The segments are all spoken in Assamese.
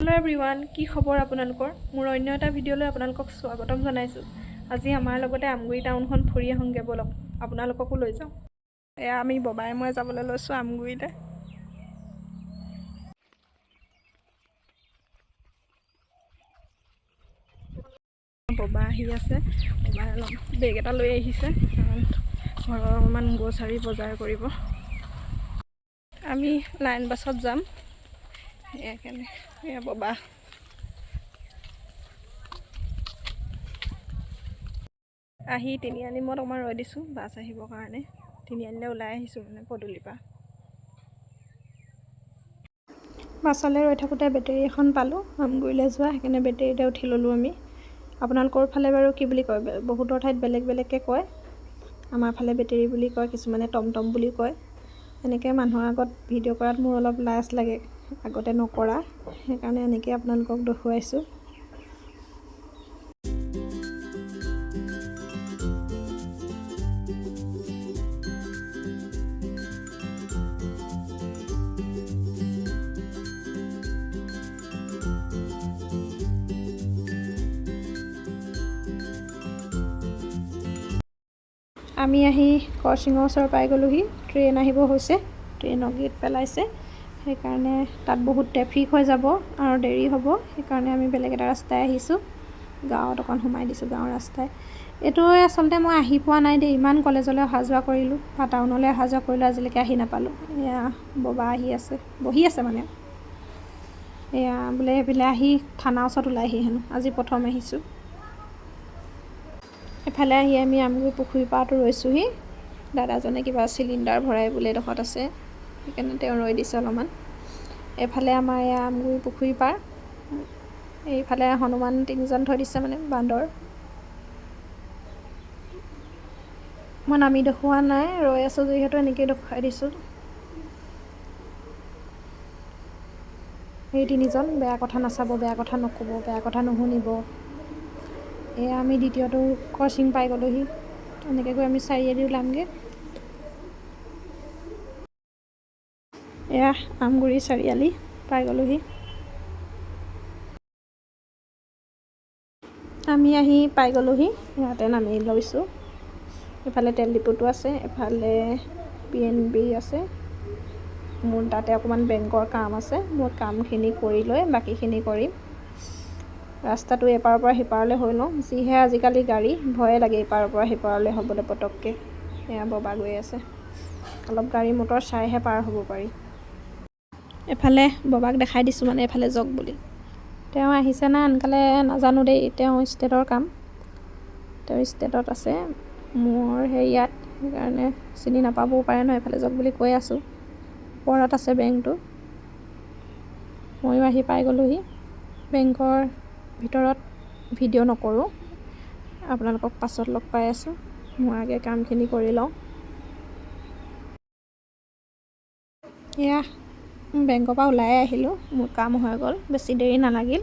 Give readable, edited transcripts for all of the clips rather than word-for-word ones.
হেল্ল' এভৰিৱান, কি খবৰ আপোনালোকৰ? মোৰ অন্য এটা ভিডিঅ'লৈ আপোনালোকক স্বাগতম জনাইছোঁ। আজি আমাৰ লগতে আমগুৰি টাউনখন ফুৰি আহোঁগৈ ব'লক, আপোনালোককো লৈ যাওঁ। এয়া আমি ববাই মই যাবলৈ লৈছোঁ আমগুৰিলৈ। ববা আহি আছে, ববাই অলপ বেগ এটা লৈ আহিছে, কাৰণ ঘৰৰ অকণমান গ্ৰ'চাৰী বজাৰ কৰিব। আমি লাইন বাছত যাম, সেইকাৰণে এয়া ববা। আহি তিনিআলিমত অকণমান ৰৈ দিছোঁ বাছ আহিবৰ কাৰণে। তিনিআলিলৈ ওলাই আহিছোঁ মানে পদূলিৰ পৰা। বাছলৈ ৰৈ থাকোঁতে বেটেৰী এখন পালোঁ আমগুৰিলৈ যোৱা, সেইকাৰণে বেটেৰীতে উঠি ল'লোঁ আমি। আপোনালোকৰ ফালে বাৰু কি বুলি কয়? বহুতৰ ঠাইত বেলেগ বেলেগকৈ কয়। আমাৰ ফালে বেটেৰী বুলি কয়, কিছুমানে টমটম বুলি কয়। এনেকৈ মানুহৰ আগত ভিডিঅ' কৰাত মোৰ অলপ লাজ লাগে, আগতে নকৰা, সেইকাৰণে এনেকৈ আপোনালোকক দেখুৱাইছোঁ। আমি আহি কৰচিঙৰ ওচৰ পাই গ'লোহি। ট্ৰেইন আহিব হৈছে, ট্ৰেইনৰ গেট পেলাইছে, সেইকাৰণে তাত বহুত ট্ৰেফিক হৈ যাব আৰু দেৰি হ'ব, সেইকাৰণে আমি বেলেগ এটা ৰাস্তাই আহিছোঁ। গাঁৱত অকণ সোমাই দিছোঁ, গাঁৱৰ ৰাস্তাই। এইটোৱে আচলতে মই আহি পোৱা নাই দেই, ইমান কলেজলৈ অহা যোৱা কৰিলোঁ বা টাউনলৈ অহা যোৱা কৰিলোঁ, আজিলৈকে আহি নাপালোঁ। এয়া ববা আহি আছে, বহি আছে মানে। এয়া বোলে এইফালে আহি থানাৰ ওচৰত ওলাইহি হেনো, আজি প্ৰথম আহিছোঁ। এফালে আহি আমি আমগুৰি পুখুৰী পাৰতো ৰৈছোঁহি। দাদাজনে কিবা চিলিণ্ডাৰ ভৰাই বোলে এডোখৰত আছে, সেইকাৰণে তেওঁ ৰৈ দিছে অলপমান। এফালে আমাৰ এয়া আমগুৰি পুখুৰী পাৰ, এইফালে হনুমান তিনিজন থৈ দিছে মানে বান্দৰ। মই নামি দেখুওৱা নাই, ৰৈ আছোঁ যিহেতু এনেকৈয়ে দেখুৱাই দিছোঁ। এই তিনিজন বেয়া কথা নাচাব, বেয়া কথা নক'ব, বেয়া কথা নুশুনিব। এয়া আমি দ্বিতীয়টো ক্ৰচিং পাই গ'লোহি। এনেকৈ গৈ আমি চাৰিআলি ওলামগৈ। এয়া আমগুৰি চাৰিআলি পাই গ'লোহি। আমি আহি পাই গ'লোহি, ইয়াতে নামি লৈছোঁ। এফালে তেল ডিপুটো আছে, এফালে PNB আছে। মোৰ তাতে অকণমান বেংকৰ কাম আছে, মোৰ কামখিনি কৰি লৈ বাকীখিনি কৰিম। ৰাস্তাটো এপাৰৰ পৰা সিপাৰলৈ হৈ লওঁ, যিহে আজিকালি গাড়ী, ভয়ে লাগে ইপাৰৰ পৰা সিপাৰলৈ হ'বলৈ পটককৈ। এয়া ববা গৈ আছে, অলপ গাড়ী মটৰ চাইহে পাৰ হ'ব পাৰি। এফালে ববাক দেখাই দিছোঁ মানে এফালে যাওক বুলি। তেওঁ আহিছে না আনকালে নাজানো দেই, তেওঁ ষ্টেটৰ কাম, তেওঁ ষ্টেটত আছে। মোৰ ইয়াত, সেইকাৰণে চিনি নাপাবও পাৰে ন, এফালে যাওক বুলি কৈ আছোঁ। ওপৰত আছে বেংকটো। ময়ো আহি পাই গ'লোহি। বেংকৰ ভিতৰত ভিডিঅ' নকৰোঁ, আপোনালোকক পাছত লগ পাই আছোঁ। মই আগে কামখিনি কৰি লওঁ। এয়া বেংকৰ পৰা ওলাই আহিলোঁ, মোৰ কাম হৈ গ'ল, বেছি দেৰি নালাগিল।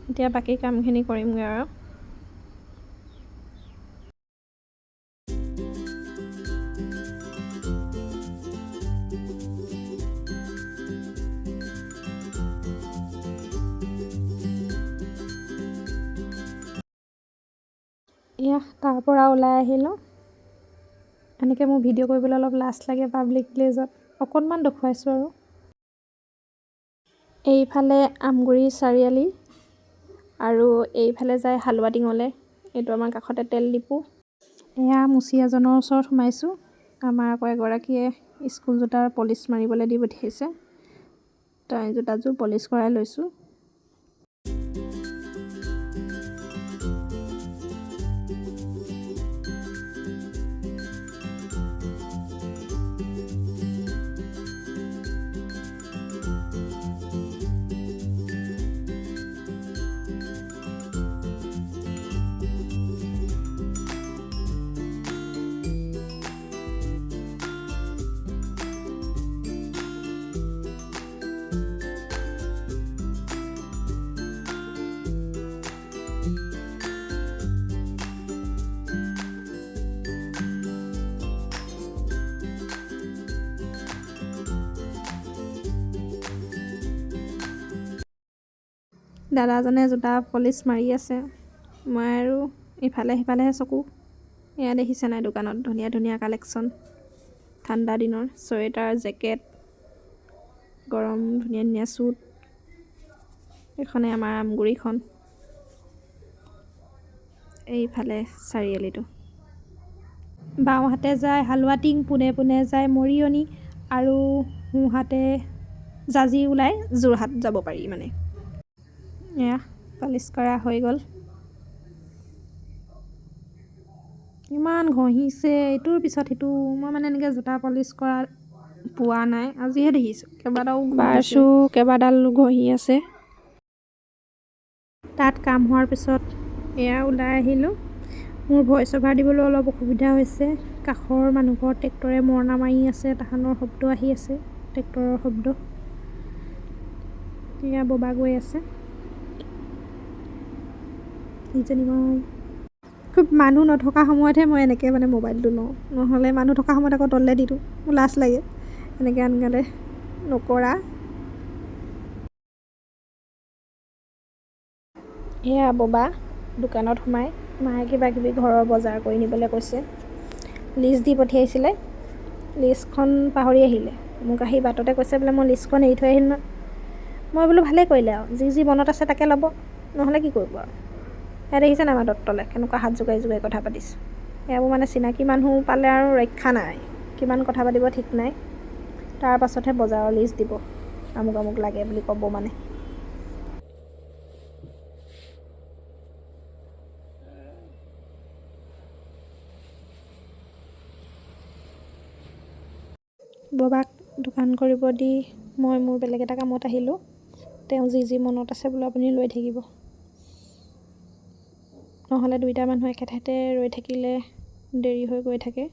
এতিয়া বাকী কামখিনি কৰিমগৈ আৰু। এয়া তাৰ পৰা ওলাই আহিলোঁ। এনেকৈ মোৰ ভিডিঅ' কৰিবলৈ অলপ লাজ লাগে পাব্লিক প্লেচত, অকণমান দেখুৱাইছোঁ আৰু। এইফালে আমগুৰি চাৰিআলি আৰু এইফালে যায় হালোৱাটিঙলৈ। এইটো আমাৰ কাষতে তেল ডিপু। এয়া মুচিয়াজনৰ ওচৰত সোমাইছোঁ। আমাৰ আকৌ এগৰাকীয়ে স্কুল জোতাৰ পলিচ মাৰিবলৈ দি পঠিয়াইছে, তাই জোতাযোৰ পলিচ কৰাই লৈছোঁ। দাদাজনে জোতা পলিচ মাৰি আছে। মই আৰু ইফালে সিফালেহে চকু। এয়া দেখিছে নাই দোকানত ধুনীয়া ধুনীয়া কালেকশ্যন। ঠাণ্ডা দিনৰ চুৱেটাৰ, জেকেট, গৰম ধুনীয়া ধুনীয়া চুট। এইখনে আমাৰ আমগুৰিখন, এইফালে চাৰিআলিটো। বাওঁহাতে যায় হালুৱাটিং, পোনে পোনে যায় মৰিয়নি, আৰু সোঁহাতে জাজি ওলাই যোৰহাট যাব পাৰি মানে। এয়া পালিচ কৰা হৈ গ'ল। ইমান ঘঁহিছে ইটোৰ পিছত সিটো। মই মানে এনেকৈ জোতা পলিচ কৰা পোৱা নাই, আজিহে দেখিছোঁ। কেইবাডাল ঘঁহি আছে। তাত কাম হোৱাৰ পিছত এয়া ওলাই আহিলোঁ। মোৰ ভইচ অভাৰ দিবলৈ অলপ অসুবিধা হৈছে। কাষৰ মানুহঘৰ ট্ৰেক্টৰে মৰণা মাৰি আছে, তাহানৰ শব্দ আহি আছে, ট্ৰেক্টৰৰ শব্দ। এয়া ববা গৈ আছে। ইজনী মই খুব মানুহ নথকা সময়তহে মই এনেকৈ মানে মোবাইলটো লওঁ, নহ'লে মানুহ থকা সময়ত আকৌ তললৈ দি দিওঁ। মোৰ লাজ লাগে এনেকৈ আনকালে নকৰা। এয়া ববা দোকানত সোমাই মায়ে কিবা কিবি ঘৰৰ বজাৰ কৰি নিবলৈ কৈছে। লিষ্ট দি পঠিয়াইছিলে, লিষ্টখন পাহৰি আহিলে। মোক আহি বাটতে কৈছে বোলে মই লিষ্টখন এৰি থৈ আহিলোঁ ন। মই বোলো ভালেই কৰিলে আৰু, যি যি মনত আছে তাকে ল'ব, নহ'লে কি কৰিব আৰু। সেয়া দেখিছে নাই আমাৰ দত্তলে কেনেকুৱা হাত জোকাৰি জোকাৰি কথা পাতিছে। সেয়াবোৰ মানে চিনাকি মানুহ পালে আৰু ৰক্ষা নাই, কিমান কথা পাতিব ঠিক নাই। তাৰ পাছতহে বজাৰৰ লিষ্ট দিব, আমুক আমুক লাগে বুলি ক'ব মানে। ববাক দোকান কৰিব দি মই মোৰ বেলেগ এটা কামত আহিলোঁ। তেওঁ যি যি মনত আছে বোলো আপুনি লৈ থাকিব, নহ'লে দুইটা মানুহ একে ঠাইতে ৰৈ থাকিলে দেৰি হৈ গৈ থাকে।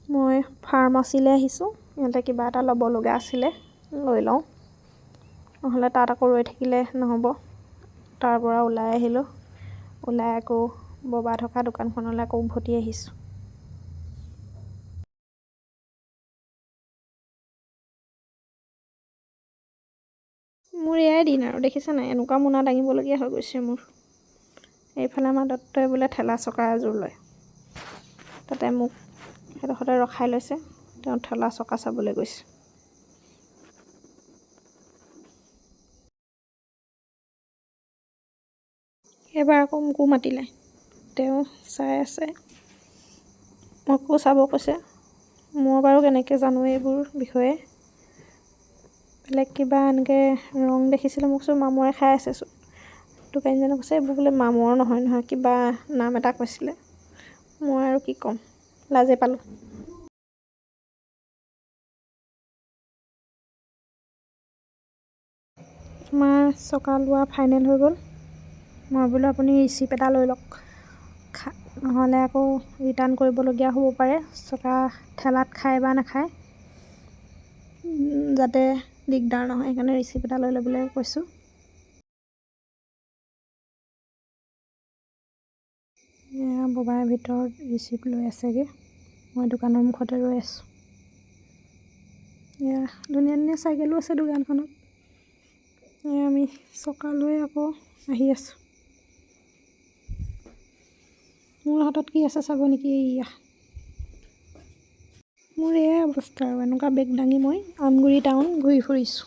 মই ফাৰ্মাচীলৈ আহিছোঁ। ইয়াতে কিবা এটা ল'ব লগা আছিলে, লৈ লওঁ, নহ'লে তাত আকৌ ৰৈ থাকিলে নহ'ব। তাৰ পৰা ওলাই আহিলোঁ। ওলাই আকৌ ববা থকা দোকানখনলৈ আকৌ উভতি আহিছোঁ। মোৰ এয়াই দিন আৰু দেখিছে নাই, এনেকুৱা মোনা দাঙিবলগীয়া হৈ গৈছে মোৰ। এইফালে আমাৰ দত্তই বোলে ঠেলা চকা এযোৰ লয়, তাতে মোক সেইডোখৰতে ৰখাই লৈছে। তেওঁ ঠেলা চকা চাবলৈ গৈছে। এবাৰ আকৌ মোকো মাতিলে, তেওঁ চাই আছে, মোকো চাব কৈছে। মই বাৰু কেনেকৈ জানো এইবোৰ বিষয়ে। বেলেগ কিবা এনেকৈ ৰং দেখিছিলোঁ, মোক চোন মামৰে খাই আছেচোন। দোকানীজনে কৈছে এইবোৰ বোলে মামৰ নহয় কিবা নাম এটা কৈছিলে। মই আৰু কি ক'ম, লাজে পালোঁ। আমাৰ চকা লোৱা ফাইনেল হৈ গ'ল। মই বোলো আপুনি ৰিচিপ্ট এটা লৈ লওক, নহ'লে আকৌ ৰিটাৰ্ণ কৰিবলগীয়া হ'ব পাৰে। চকা ঠেলাত খায় বা নাখায়, যাতে দিগদাৰ নহয়, সেইকাৰণে ৰিচিপ্ট এটা লৈ ল'বলৈ কৈছোঁ। এয়া ববাই ভিতৰত ৰিচিপ্ট লৈ আছেগৈ, মই দোকানৰ মুখতে ৰৈ আছোঁ। এয়া ধুনীয়া ধুনীয়া চাইকেলো আছে দোকানখনত। এয়া আমি চকা লৈ আকৌ আহি আছোঁ। মোৰ হাতত কি আছে চাব নেকি? এয়া মোৰ এয়াই অৱস্থা আৰু, এনেকুৱা বেগ দাঙি মই আমগুৰি টাউন ঘূৰি ফুৰিছোঁ।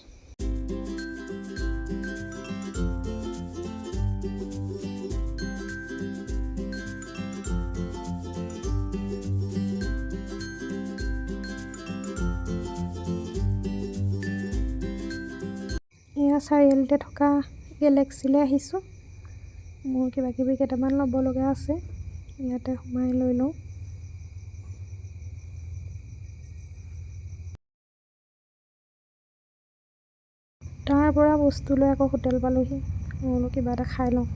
এয়া চাৰিআলিতে থকা গেলেক্সিলৈ আহিছোঁ। মোৰ কিবা কিবি কেইটামান ল'ব লগা আছে, ইয়াতে সোমাই লৈ লওঁ। তাৰ পৰা বস্তু লৈ আকৌ হোটেল পালোহি। মই বোলো কিবা এটা খাই লওঁ।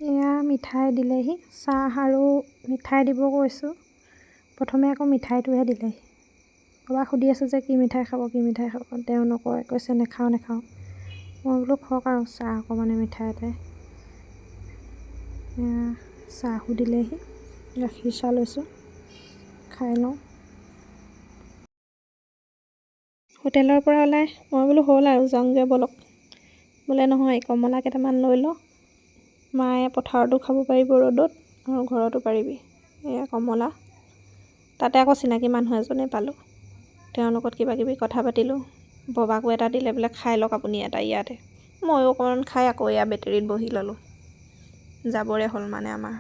এয়া মিঠাই দিলেহি, চাহ আৰু মিঠাই দিব কৈছোঁ। প্ৰথমে আকৌ মিঠাইটোহে দিলেহি। ববাক সুধি আছোঁ যে কি মিঠাই খাব, কি মিঠাই খাব, তেওঁ নকয়, কৈছে নেখাওঁ। মই বোলো খওক আৰু চাহ অকণমানে মিঠাই এটাই। চাহো দিলেহি, গাখীৰ চাহ লৈছোঁ, খাই লওঁ। হোটেলৰ পৰা ওলাই মই বোলো হ'ল আৰু যাওঁগৈ ব'লক। বোলে নহয় কমলা কেইটামান লৈ লওঁ, মায়ে পথাৰতো খাব পাৰিব ৰ'দত আৰু ঘৰতো পাৰিবি। এয়া কমলা। তাতে আকৌ চিনাকি মানুহ এজনে পালোঁ, তেওঁৰ লগত কিবা কিবি কথা পাতিলোঁ। ববাকো এটা দিলে বোলে খাই লওক আপুনি এটা ইয়াতে। ময়ো অকণমান খাই আকৌ এয়া বেটেৰীত বহি ল'লোঁ। যাবৰে হ'ল মানে আমাৰ।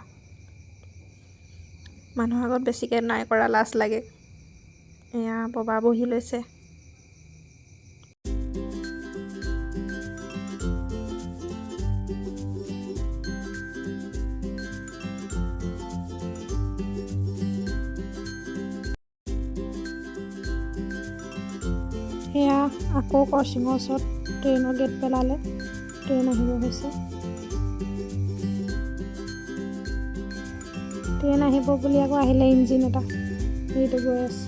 মানুহৰ আগত বেছিকৈ নাই কৰা, লাজ লাগে। এয়া ববা বহি লৈছে। সেয়া আকৌ ক্ৰচিঙৰ ওচৰত ট্ৰেইনৰ গেট পেলালে, ট্ৰেইন আহিব হৈছে। ট্ৰেইন আহিব বুলি আকৌ আহিলে ইঞ্জিন এটা, সেইটো গৈ আছে।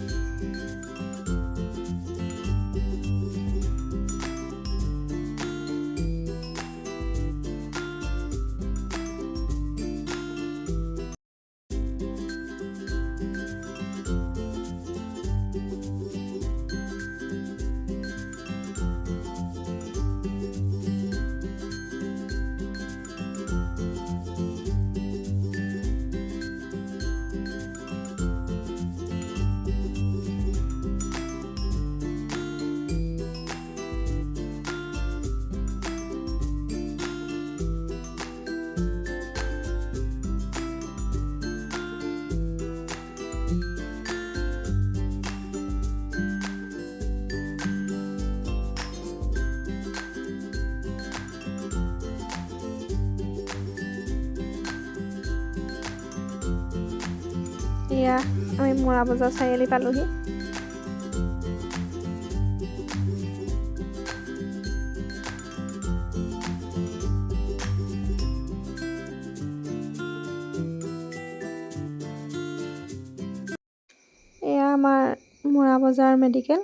এয়া আমি মৰা বজাৰ চাৰিআলি পালোহি। এয়া আমাৰ মৰা বজাৰ মেডিকেল,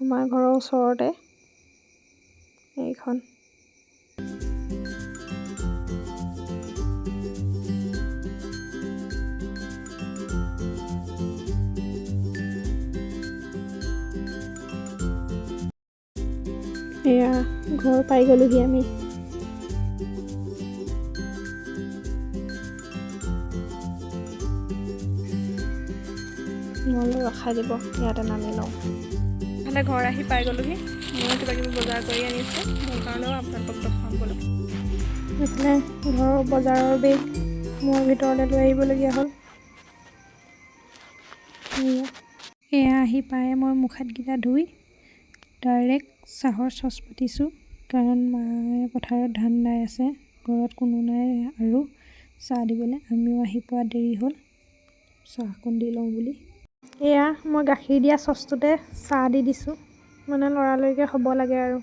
আমাৰ ঘৰৰ ওচৰতে এইখন। এয়া ঘৰ পাই গ'লোহি আমি। নহ'লে ৰখাই দিব, ইয়াতে নামি লওঁ। নহ'লে ঘৰ আহি পাই গ'লোহি। মই কিবা কিবি বজাৰ কৰি আনিছোঁ, মোৰ কাৰণেও আপোনালোকক দেখাম ব'লক। এইফালে ঘৰৰ বজাৰৰ বেগ মোৰ ভিতৰতে লৈ আহিবলগীয়া হ'ল। এয়া আহি পায়ে মই মুখ হাতকেইটা ধুই ডাইৰেক্ট চাহৰ চচ পাতিছোঁ, কাৰণ মায়ে পথাৰত ধান দাই আছে, ঘৰত কোনো নাই আৰু চাহ দিবলৈ। আমিও আহি পোৱা দেৰি হ'ল, চাহকণ দি লওঁ বুলি। এয়া মই গাখীৰ দিয়া চচটোতে চাহ দি দিছোঁ, মানে লৰালৰিকৈ হ'ব লাগে আৰু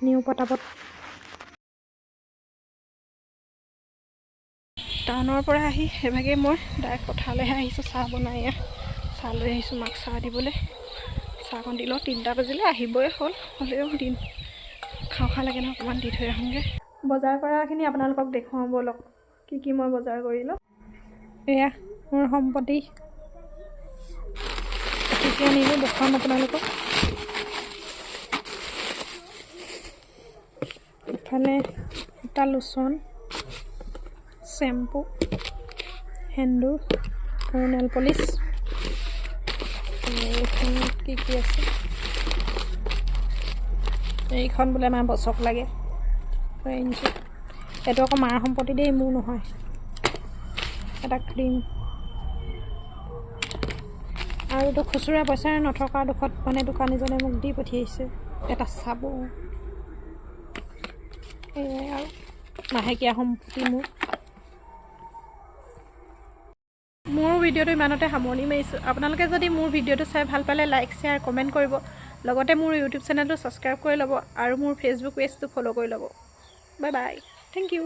নিওঁ পটাপট। টাউনৰ পৰা আহি সেইভাগে মই ডাইৰেক্ট পথাৰলৈহে আহিছোঁ চাহ বনাই। চাহ লৈ আহিছোঁ মাক চাহ দিবলৈ। চাহকণ দি লওঁ, 3টা বাজিলে, আহিবই হ'ল। হ'লেও দিন খাওঁ লাগে ন, অকণমান দি থৈ আহোঁগৈ। বজাৰ কৰাখিনি আপোনালোকক দেখুৱাওঁ ব'লক, কি মই বজাৰ কৰিলোঁ। এয়া মোৰ সম্পত্তি কি আনিলোঁ দেখুৱাম আপোনালোকক। ইফালে এটা লোচন, শ্বেম্পু, সেন্দুৰ আৰু নেল পলিচ। এইখন কি আছে, এইখন বোলে আমাৰ বছক লাগে, আনিছোঁ। এইটো আকৌ মাৰ সম্পত্তি দেই, মোৰ নহয়। এটা ক্ৰীম আৰু এইটো খুচুৰা পইচাৰ নথকা দুখত মানে দোকানীজনে মোক দি পঠিয়াইছে। এটা চাবোন, এয়াই আৰু মাহেকীয়া সম্পত্তি মোৰ ভিডিঅ'টো ইমানতে সামৰণি মাৰিছোঁ। আপোনালোকে যদি মোৰ ভিডিঅ'টো চাই ভাল পালে লাইক, শ্বেয়াৰ, কমেণ্ট কৰিব। লগতে মোৰ ইউটিউব চেনেলটো ছাবস্ক্ৰাইব কৰি ল'ব আৰু মোৰ ফেচবুক পেজটো ফ'ল' কৰি ল'ব। Bye bye, thank U.